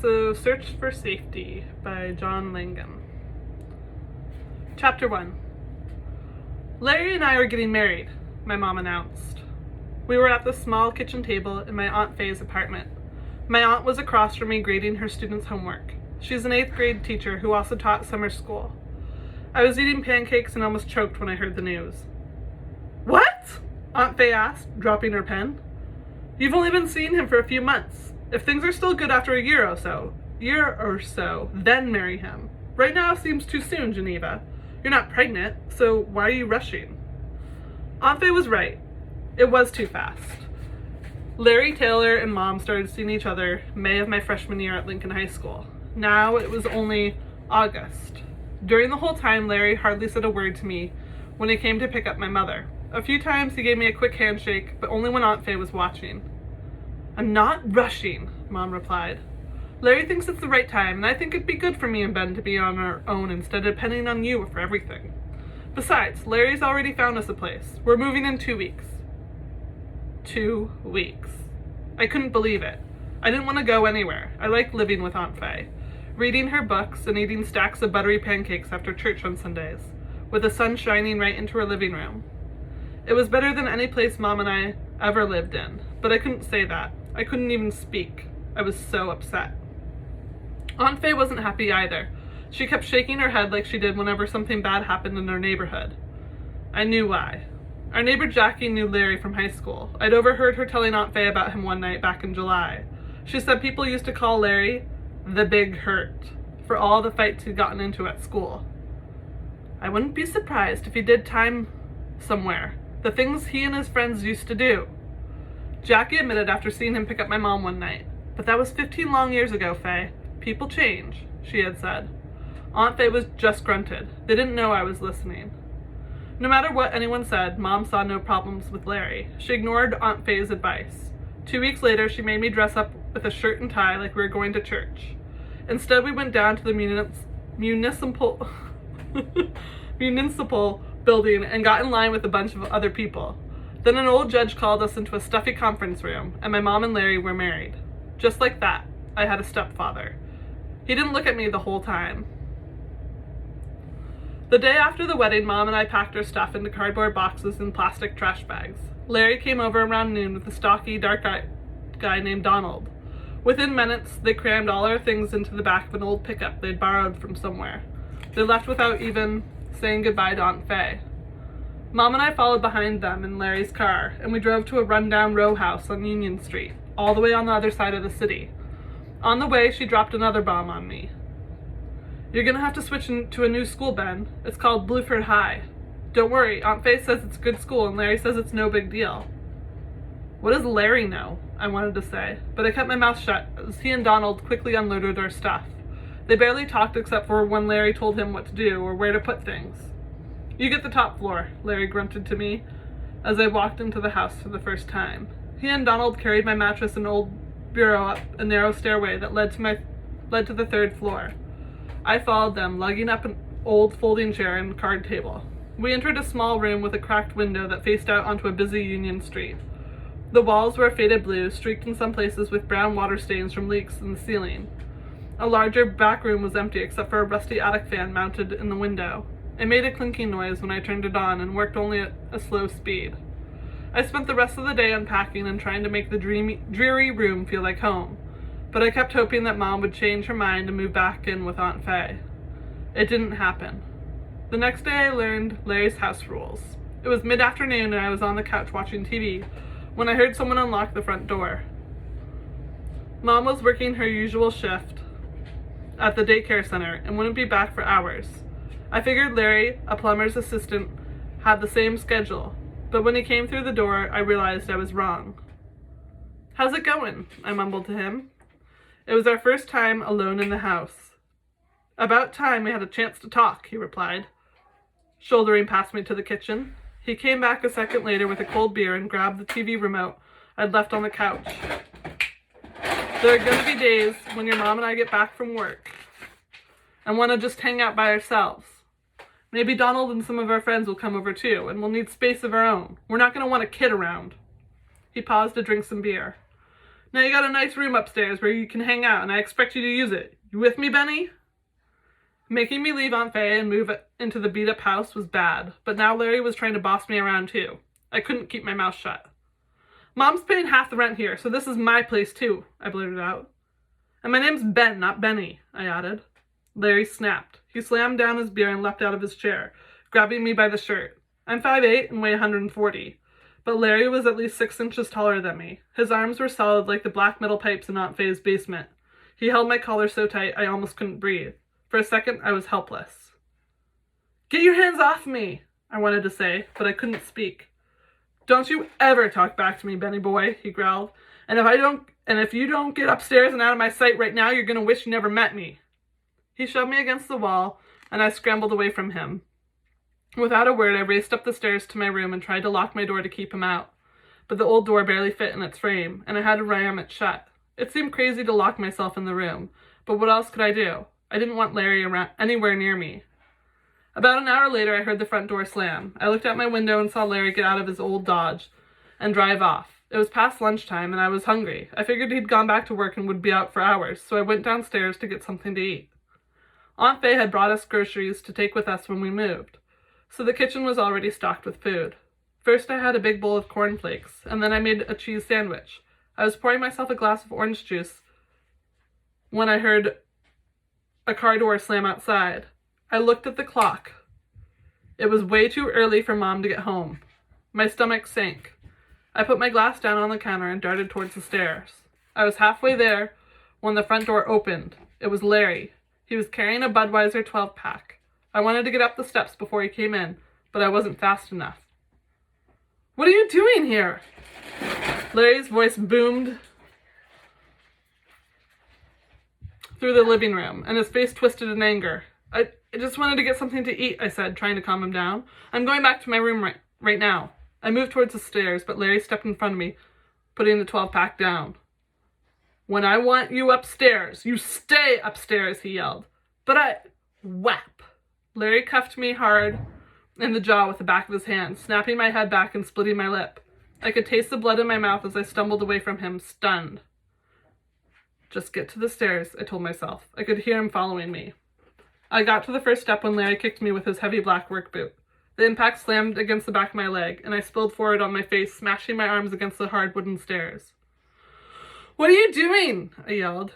So, Search for Safety by John Langan. Chapter 1. Larry and I are getting married, my mom announced. We were at the small kitchen table in my Aunt Faye's apartment. My aunt was across from me grading her students' homework. She's an 8th grade teacher who also taught summer school. I was eating pancakes and almost choked when I heard the news. What? Aunt Faye asked, dropping her pen. You've only been seeing him for a few months. If things are still good after a year or so, then marry him. Right now seems too soon, Geneva. You're not pregnant, so why are you rushing? Aunt Faye was right. It was too fast. Larry Taylor and Mom started seeing each other May of my freshman year at Lincoln High School. Now it was only August. During the whole time, Larry hardly said a word to me when he came to pick up my mother. A few times he gave me a quick handshake, but only when Aunt Faye was watching. I'm not rushing, Mom replied. Larry thinks it's the right time, and I think it'd be good for me and Ben to be on our own instead of depending on you for everything. Besides, Larry's already found us a place. We're moving in 2 weeks. 2 weeks. I couldn't believe it. I didn't want to go anywhere. I liked living with Aunt Faye, reading her books and eating stacks of buttery pancakes after church on Sundays, with the sun shining right into her living room. It was better than any place Mom and I ever lived in, but I couldn't say that. I couldn't even speak. I was so upset. Aunt Faye wasn't happy either. She kept shaking her head like she did whenever something bad happened in our neighborhood. I knew why. Our neighbor Jackie knew Larry from high school. I'd overheard her telling Aunt Faye about him one night back in July. She said people used to call Larry the Big Hurt for all the fights he'd gotten into at school. I wouldn't be surprised if he did time somewhere. The things he and his friends used to do. Jackie admitted after seeing him pick up my mom one night. But that was 15 long years ago, Faye. People change, she had said. Aunt Faye was just grunted. They didn't know I was listening. No matter what anyone said, Mom saw no problems with Larry. She ignored Aunt Faye's advice. 2 weeks later, she made me dress up with a shirt and tie like we were going to church. Instead, we went down to the municipal building and got in line with a bunch of other people. Then an old judge called us into a stuffy conference room, and my mom and Larry were married. Just like that, I had a stepfather. He didn't look at me the whole time. The day after the wedding, Mom and I packed our stuff into cardboard boxes and plastic trash bags. Larry came over around noon with a stocky, dark-eyed guy named Donald. Within minutes, they crammed all our things into the back of an old pickup they'd borrowed from somewhere. They left without even saying goodbye to Aunt Faye. Mom and I followed behind them in Larry's car, and we drove to a rundown row house on Union Street, all the way on the other side of the city. On the way, she dropped another bomb on me. You're gonna have to switch to a new school, Ben. It's called Blueford High. Don't worry, Aunt Faye says it's a good school, and Larry says it's no big deal. What does Larry know? I wanted to say, but I kept my mouth shut as he and Donald quickly unloaded our stuff. They barely talked except for when Larry told him what to do or where to put things. You get the top floor, Larry grunted to me as I walked into the house for the first time. He and Donald carried my mattress and old bureau up a narrow stairway that led to the 3rd floor. I followed them, lugging up an old folding chair and card table. We entered a small room with a cracked window that faced out onto a busy Union Street. The walls were a faded blue, streaked in some places with brown water stains from leaks in the ceiling. A larger back room was empty except for a rusty attic fan mounted in the window. It made a clinking noise when I turned it on and worked only at a slow speed. I spent the rest of the day unpacking and trying to make the dreary room feel like home, but I kept hoping that Mom would change her mind and move back in with Aunt Faye. It didn't happen. The next day I learned Larry's house rules. It was mid-afternoon and I was on the couch watching TV when I heard someone unlock the front door. Mom was working her usual shift at the daycare center and wouldn't be back for hours. I figured Larry, a plumber's assistant, had the same schedule, but when he came through the door, I realized I was wrong. How's it going? I mumbled to him. It was our first time alone in the house. About time we had a chance to talk, he replied, shouldering past me to the kitchen. He came back a second later with a cold beer and grabbed the TV remote I'd left on the couch. There are going to be days when your mom and I get back from work and want to just hang out by ourselves. Maybe Donald and some of our friends will come over too, and we'll need space of our own. We're not going to want a kid around. He paused to drink some beer. Now you got a nice room upstairs where you can hang out, and I expect you to use it. You with me, Benny? Making me leave Aunt Faye and move into the beat-up house was bad, but now Larry was trying to boss me around too. I couldn't keep my mouth shut. Mom's paying half the rent here, so this is my place too, I blurted out. And my name's Ben, not Benny, I added. Larry snapped. He slammed down his beer and leapt out of his chair, grabbing me by the shirt. I'm 5'8" and weigh 140, but Larry was at least 6 inches taller than me. His arms were solid like the black metal pipes in Aunt Faye's basement. He held my collar so tight I almost couldn't breathe. For a second, I was helpless. Get your hands off me, I wanted to say, but I couldn't speak. Don't you ever talk back to me, Benny boy, he growled. And if you don't get upstairs and out of my sight right now, you're gonna wish you never met me. He shoved me against the wall, and I scrambled away from him. Without a word, I raced up the stairs to my room and tried to lock my door to keep him out. But the old door barely fit in its frame, and I had to ram it shut. It seemed crazy to lock myself in the room, but what else could I do? I didn't want Larry anywhere near me. About an hour later, I heard the front door slam. I looked out my window and saw Larry get out of his old Dodge and drive off. It was past lunchtime, and I was hungry. I figured he'd gone back to work and would be out for hours, so I went downstairs to get something to eat. Aunt Faye had brought us groceries to take with us when we moved, so the kitchen was already stocked with food. First, I had a big bowl of cornflakes, and then I made a cheese sandwich. I was pouring myself a glass of orange juice when I heard a car door slam outside. I looked at the clock. It was way too early for Mom to get home. My stomach sank. I put my glass down on the counter and darted towards the stairs. I was halfway there when the front door opened. It was Larry. He was carrying a Budweiser 12-pack. I wanted to get up the steps before he came in, but I wasn't fast enough. What are you doing here? Larry's voice boomed through the living room, and his face twisted in anger. I just wanted to get something to eat, I said, trying to calm him down. I'm going back to my room right now. I moved towards the stairs, but Larry stepped in front of me, putting the 12-pack down. When I want you upstairs, you stay upstairs, he yelled. Whap! Larry cuffed me hard in the jaw with the back of his hand, snapping my head back and splitting my lip. I could taste the blood in my mouth as I stumbled away from him, stunned. Just get to the stairs, I told myself. I could hear him following me. I got to the first step when Larry kicked me with his heavy black work boot. The impact slammed against the back of my leg, and I spilled forward on my face, smashing my arms against the hard wooden stairs. What are you doing? I yelled.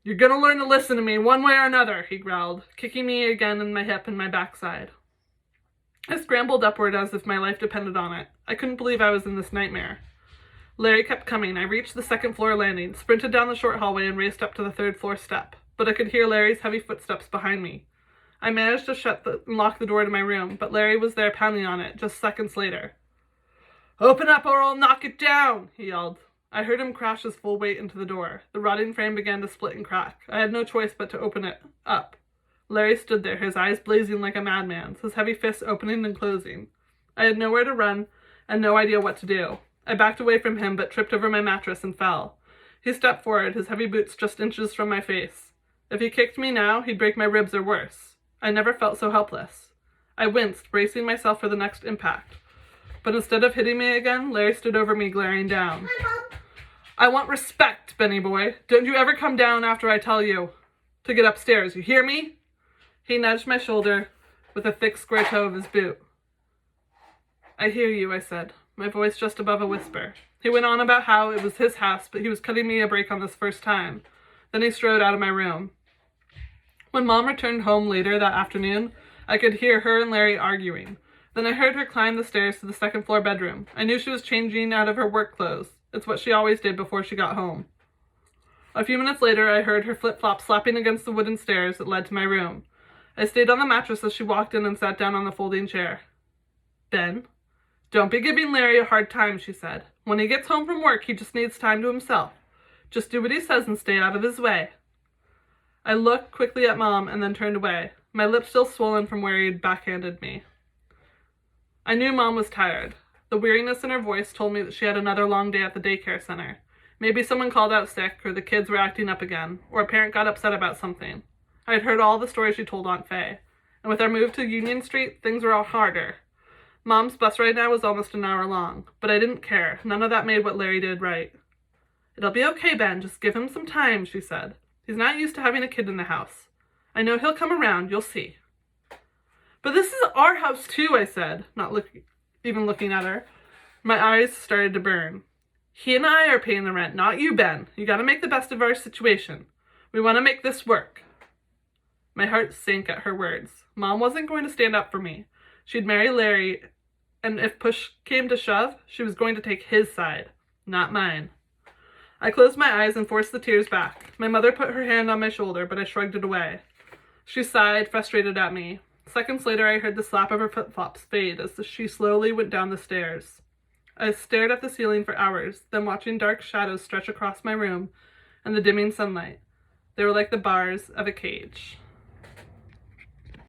You're gonna learn to listen to me one way or another, he growled, kicking me again in my hip and my backside. I scrambled upward as if my life depended on it. I couldn't believe I was in this nightmare. Larry kept coming. I reached the second-floor landing, sprinted down the short hallway, and raced up to the third-floor step. But I could hear Larry's heavy footsteps behind me. I managed to lock the door to my room, but Larry was there pounding on it just seconds later. Open up or I'll knock it down, he yelled. I heard him crash his full weight into the door. The rotting frame began to split and crack. I had no choice but to open it up. Larry stood there, his eyes blazing like a madman's, his heavy fists opening and closing. I had nowhere to run and no idea what to do. I backed away from him but tripped over my mattress and fell. He stepped forward, his heavy boots just inches from my face. If he kicked me now, he'd break my ribs or worse. I never felt so helpless. I winced, bracing myself for the next impact. But instead of hitting me again, Larry stood over me, glaring down. I want respect, Benny boy. Don't you ever come down after I tell you to get upstairs, you hear me? He nudged my shoulder with a thick square toe of his boot. I hear you, I said, my voice just above a whisper. He went on about how it was his house, but he was cutting me a break on this first time. Then he strode out of my room. When Mom returned home later that afternoon, I could hear her and Larry arguing. Then I heard her climb the stairs to the second-floor bedroom. I knew she was changing out of her work clothes. It's what she always did before she got home. A few minutes later, I heard her flip-flop slapping against the wooden stairs that led to my room. I stayed on the mattress as she walked in and sat down on the folding chair. Ben, don't be giving Larry a hard time, she said. When he gets home from work, he just needs time to himself. Just do what he says and stay out of his way. I looked quickly at Mom and then turned away, my lips still swollen from where he'd backhanded me. I knew Mom was tired. The weariness in her voice told me that she had another long day at the daycare center. Maybe someone called out sick, or the kids were acting up again, or a parent got upset about something. I had heard all the stories she told Aunt Faye, and with our move to Union Street, things were all harder. Mom's bus ride now was almost an hour long, but I didn't care. None of that made what Larry did right. It'll be okay, Ben. Just give him some time, she said. He's not used to having a kid in the house. I know he'll come around. You'll see. But this is our house too, I said, not even looking at her. My eyes started to burn. He and I are paying the rent, not you, Ben. You gotta make the best of our situation. We want to make this work. My heart sank at her words. Mom wasn't going to stand up for me. She'd marry Larry, and if push came to shove, she was going to take his side, not mine. I closed my eyes and forced the tears back. My mother put her hand on my shoulder, but I shrugged it away. She sighed, frustrated at me. Seconds later, I heard the slap of her flip-flops fade as she slowly went down the stairs. I stared at the ceiling for hours, then watching dark shadows stretch across my room and the dimming sunlight. They were like the bars of a cage.